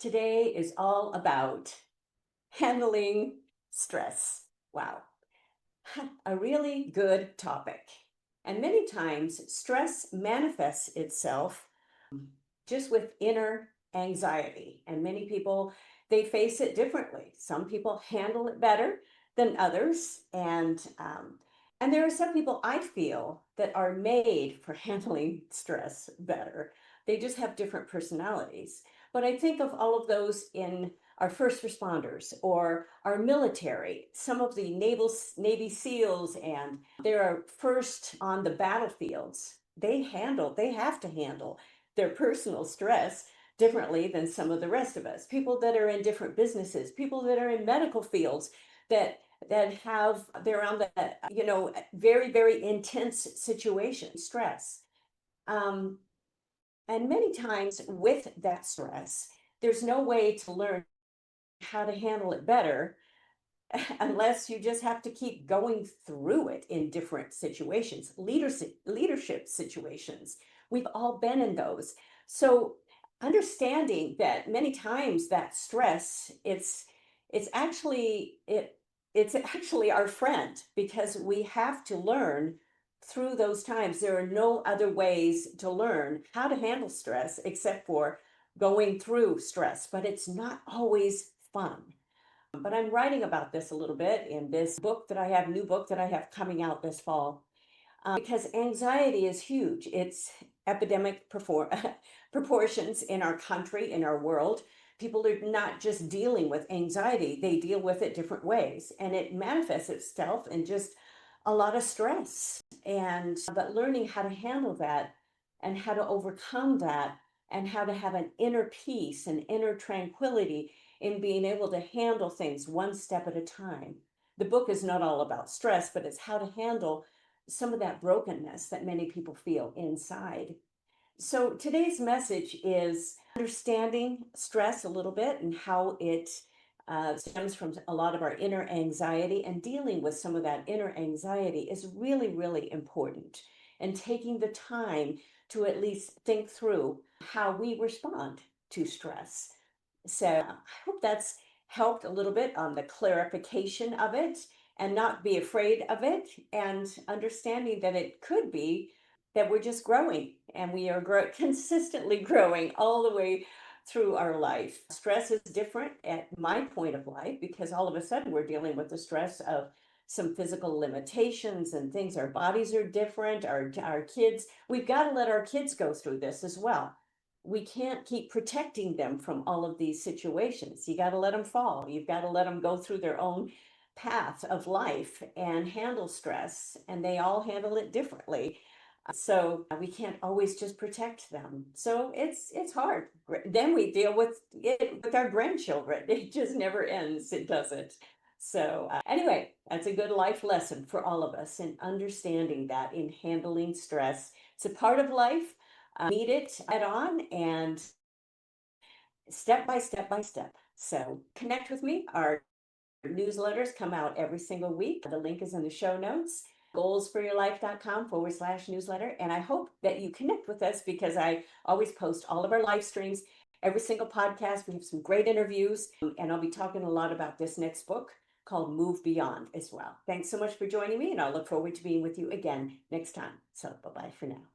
Today is all about handling stress. Wow, a really good topic. And many times, stress manifests itself just with inner anxiety. And many people, they face it differently. Some people handle it better than others. And there are some people I feel that are made for handling stress better. They just have different personalities. But I think of all of those in our first responders or our military, some of the Navy SEALs, and they're first on the battlefields. They have to handle their personal stress differently than some of the rest of us. People that are in different businesses, people that are in medical fields that they're on the very intense situation, stress. Um, and many times with that stress, there's no way to learn how to handle it better unless you just have to keep going through it in different situations, leadership situations. We've all been in those. So understanding that many times that stress, it's actually it's actually our friend, because we have to learn through those times. There are no other ways to learn how to handle stress except for going through stress, but it's not always fun. But I'm writing about this a little bit in this new book that I have coming out this fall, because anxiety is huge. It's epidemic proportions in our country, in our world. People are not just dealing with anxiety, they deal with it different ways, and it manifests itself in just a lot of stress. But learning how to handle that and how to overcome that and how to have an inner peace and inner tranquility in being able to handle things one step at a time. The book is not all about stress, but it's how to handle some of that brokenness that many people feel inside. So today's message is understanding stress a little bit and how it stems from a lot of our inner anxiety, and dealing with some of that inner anxiety is really, really important. And taking the time to at least think through how we respond to stress. So I hope that's helped a little bit on the clarification of it, and not be afraid of it, and understanding that it could be that we're just growing, and we are consistently growing all the way through our life. Stress is different at my point of life because all of a sudden we're dealing with the stress of some physical limitations and things. Our bodies are different. Our kids, we've got to let our kids go through this as well. We can't keep protecting them from all of these situations. You got to let them fall. You've got to let them go through their own path of life and handle stress, and they all handle it differently. So we can't always just protect them. So it's hard. Then we deal with it with our grandchildren. It just never ends. It doesn't. So anyway, that's a good life lesson for all of us in understanding that in handling stress. It's a part of life. Meet it head on and step by step by step. So connect with me. Our newsletters come out every single week. The link is in the show notes, goalsforyourlife.com/newsletter. And I hope that you connect with us, because I always post all of our live streams, every single podcast. We have some great interviews, and I'll be talking a lot about this next book called Move Beyond as well. Thanks so much for joining me, and I'll look forward to being with you again next time. So bye-bye for now.